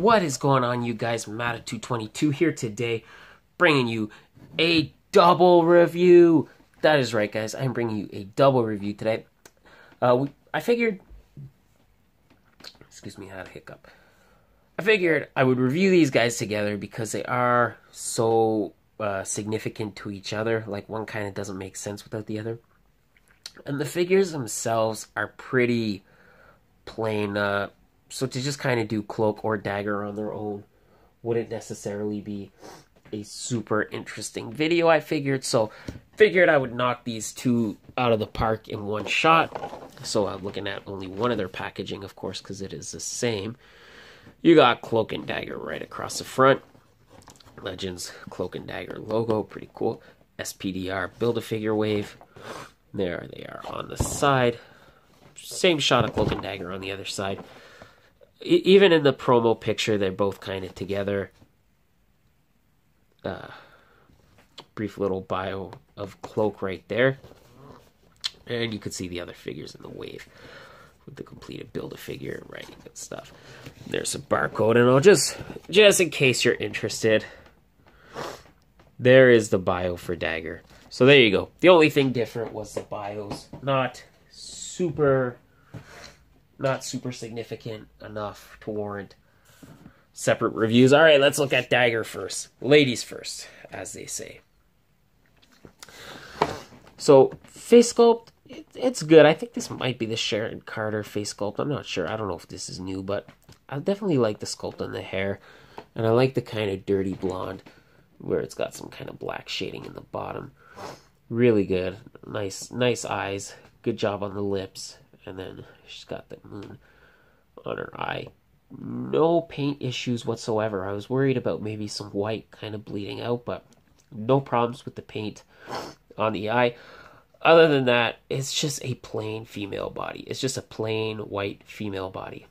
What is going on, you guys? Mata222 here today, bringing you a double review. That is right, guys. I'm bringing you a double review today. I figured... Excuse me, I had a hiccup. I figured I would review these guys together because they are so significant to each other. Like, one kind of doesn't make sense without the other. And the figures themselves are pretty plain. So to just kind of do Cloak or Dagger on their own wouldn't necessarily be a super interesting video, I figured. So figured I would knock these two out of the park in one shot. So I'm looking at only one of their packaging, of course, because it is the same. You got Cloak and Dagger right across the front. Legends Cloak and Dagger logo, pretty cool. SPDR Build-A-Figure wave. There they are on the side. Same shot of Cloak and Dagger on the other side. Even in the promo picture, they're both kind of together. Brief little bio of Cloak right there. And you could see the other figures in the wave with the completed Build-A-Figure writing and stuff. There's a barcode, and I'll just in case you're interested, there is the bio for Dagger. So there you go. The only thing different was the bios. Not super significant enough to warrant separate reviews. All right, let's look at Dagger first. Ladies first, as they say. So, face sculpt, it's good. I think this might be the Sharon Carter face sculpt. I'm not sure. I don't know if this is new, but I definitely like the sculpt on the hair. And I like the kind of dirty blonde where it's got some kind of black shading in the bottom. Really good. Nice eyes. Good job on the lips. And then she's got the moon on her eye. No paint issues whatsoever. I was worried about maybe some white kind of bleeding out, but no problems with the paint on the eye. Other than that, it's just a plain female body. It's just a plain white female body.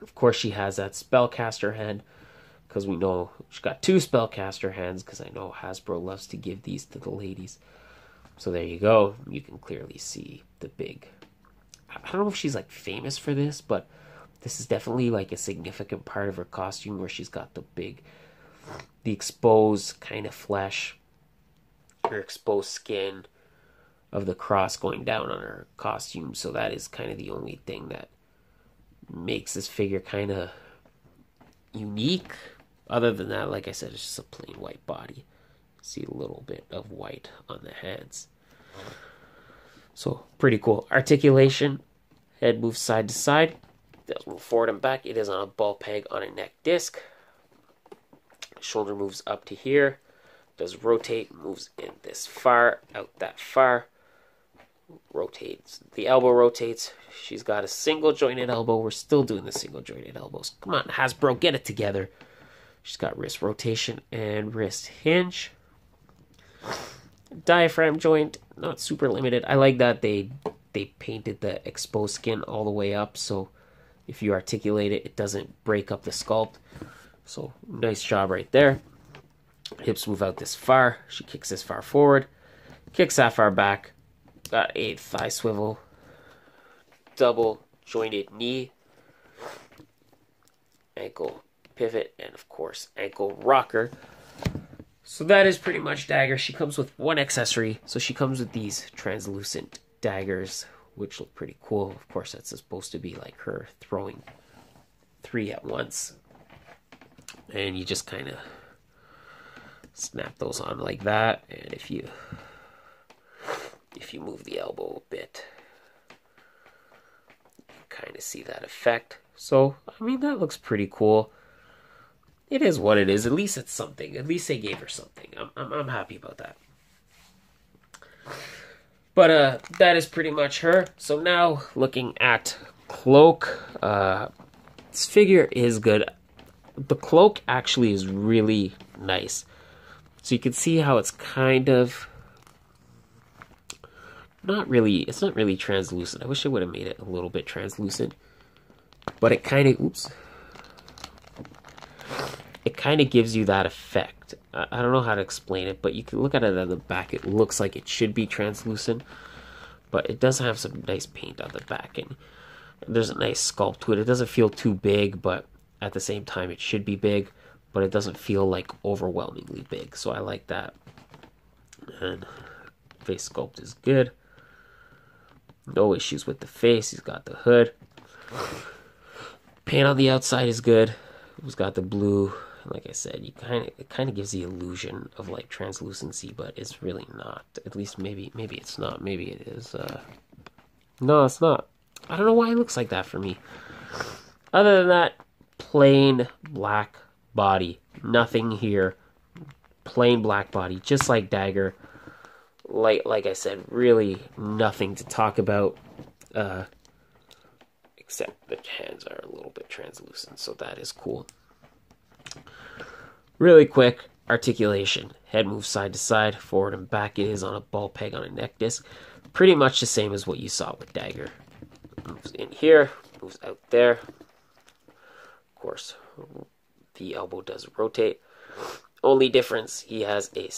Of course, she has that spellcaster hand, because we know she's got two spellcaster hands, because I know Hasbro loves to give these to the ladies. So there you go. You can clearly see the big... I don't know if she's like famous for this, but this is definitely like a significant part of her costume where she's got the exposed kind of flesh, or exposed skin of the cross going down on her costume. So that is kind of the only thing that makes this figure kind of unique. Other than that, like I said, it's just a plain white body. See a little bit of white on the hands. So, pretty cool. Articulation. Head moves side to side. Does move forward and back. It is on a ball peg on a neck disc. Shoulder moves up to here. Does rotate. Moves in this far. Out that far. Rotates. The elbow rotates. She's got a single jointed elbow. We're still doing the single jointed elbows. Come on, Hasbro. Get it together. She's got wrist rotation and wrist hinge. Diaphragm joint, not super limited. I like that they painted the exposed skin all the way up, so if you articulate it, it doesn't break up the sculpt. So nice job right there. Hips move out this far. She kicks this far forward, kicks that far back. Got a thigh swivel, double jointed knee, ankle pivot, and of course ankle rocker. So that is pretty much Dagger. She comes with one accessory. So she comes with these translucent daggers, which look pretty cool. Of course, that's supposed to be like her throwing 3 at once. And you just kind of snap those on like that. And if you move the elbow a bit, you kind of see that effect. So, I mean, that looks pretty cool. It is what it is. At least it's something. At least they gave her something. I'm happy about that. But that is pretty much her. So now looking at Cloak, this figure is good. The Cloak actually is really nice. So you can see how it's kind of it's not really translucent. I wish I would have made it a little bit translucent. But it kind of it kind of gives you that effect. I don't know how to explain it, but you can look at it on the back. It looks like it should be translucent, but it does have some nice paint on the back, and there's a nice sculpt to it. It doesn't feel too big, but at the same time it should be big, but it doesn't feel like overwhelmingly big. So I like that. And face sculpt is good. No issues with the face. He's got the hood. Paint on the outside is good. He's got the blue. Like I said, it kind of gives the illusion of like translucency, but it's really not. At least maybe it's not. Maybe it is. No, it's not. I don't know why it looks like that for me. Other than that, plain black body. Nothing here. Plain black body, just like Dagger. Like I said, really nothing to talk about. Except the hands are a little bit translucent, so that is cool. Really quick, articulation. Head moves side to side, forward and back. It is on a ball peg on a neck disc. Pretty much the same as what you saw with Dagger. Moves in here, moves out there. Of course, the elbow does rotate. Only difference, he has a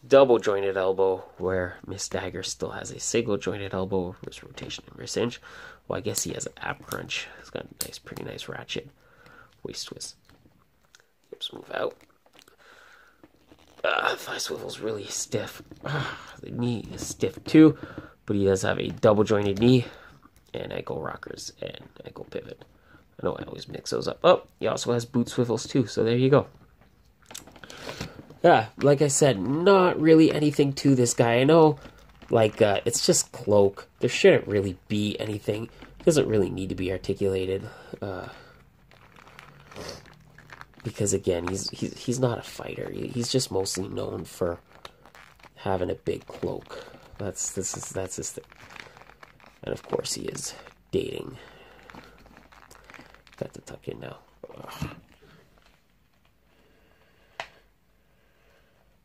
double jointed elbow, where Miss Dagger still has a single jointed elbow, wrist rotation and wrist hinge. Well, I guess he has an ab crunch. He's got a nice, pretty nice ratchet. Waist twist. Hips move out. Thigh swivel's really stiff. The knee is stiff too, but he does have a double jointed knee, and ankle rockers and ankle pivot. I know I always mix those up. Oh, he also has boot swivels too, so there you go. Yeah, like I said, not really anything to this guy. I know, like, it's just Cloak. There shouldn't really be anything. It doesn't really need to be articulated. Because again, he's not a fighter. He's just mostly known for having a big cloak. That's his thing. And of course, he is dating. Got to tuck in now. Ugh.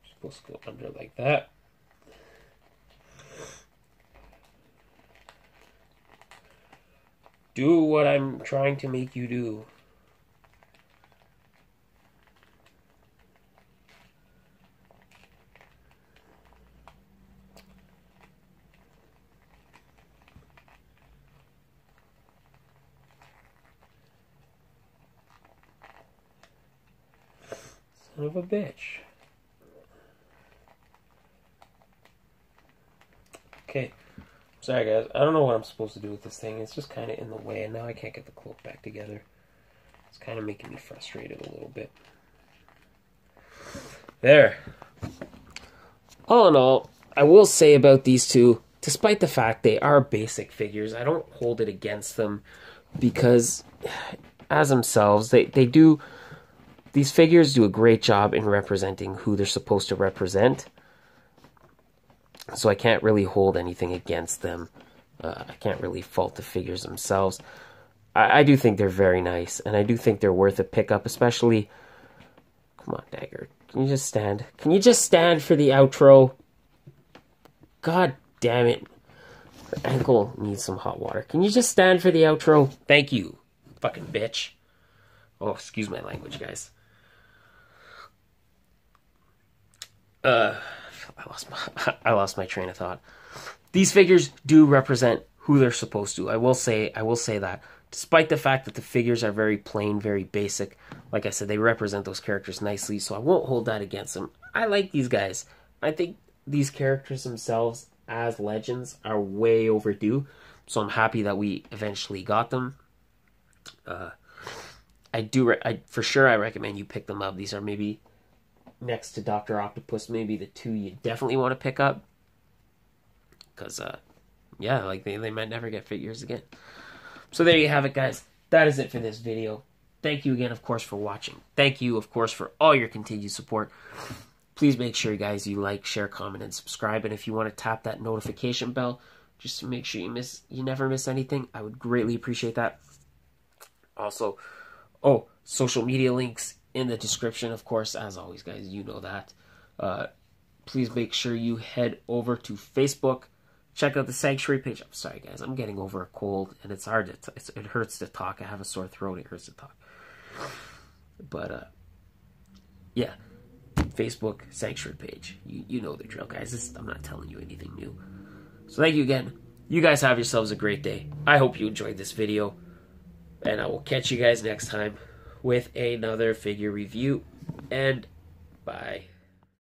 Supposed to go under like that. Do what I'm trying to make you do. Son of a bitch. Okay, sorry guys, I don't know what I'm supposed to do with this thing. It's just kind of in the way, and now I can't get the cloak back together. It's kind of making me frustrated a little bit. There. All in all, I will say about these two, despite the fact they are basic figures, I don't hold it against them, because as themselves, these figures do a great job in representing who they're supposed to represent. So I can't really hold anything against them. I can't really fault the figures themselves. I do think they're very nice, and I do think they're worth a pickup, especially... Come on, Dagger. Can you just stand? Can you just stand for the outro? God damn it. Her ankle needs some hot water. Can you just stand for the outro? Thank you, fucking bitch. Oh, excuse my language, guys. I lost my train of thought. These figures do represent who they're supposed to. I will say that. Despite the fact that the figures are very plain, very basic, like I said, they represent those characters nicely, so I won't hold that against them. I like these guys. I think these characters themselves, as legends, are way overdue, so I'm happy that we eventually got them. For sure, I recommend you pick them up. These are maybe... next to Dr. Octopus, maybe the two you definitely want to pick up. Because, yeah, like, they might never get figures again. So there you have it, guys. That is it for this video. Thank you again, of course, for watching. Thank you, of course, for all your continued support. Please make sure, guys, you like, share, comment, and subscribe. And if you want to tap that notification bell, just to make sure you never miss anything, I would greatly appreciate that. Also, social media links in the description, of course, as always, guys, you know that. Please make sure you head over to Facebook. Check out the Sanctuary page. I'm sorry, guys. I'm getting over a cold, and it's hard to... it hurts to talk. I have a sore throat. It hurts to talk. But, yeah. Facebook Sanctuary page. You know the drill, guys. I'm not telling you anything new. So thank you again. You guys have yourselves a great day. I hope you enjoyed this video. And I will catch you guys next time with another figure review, and bye.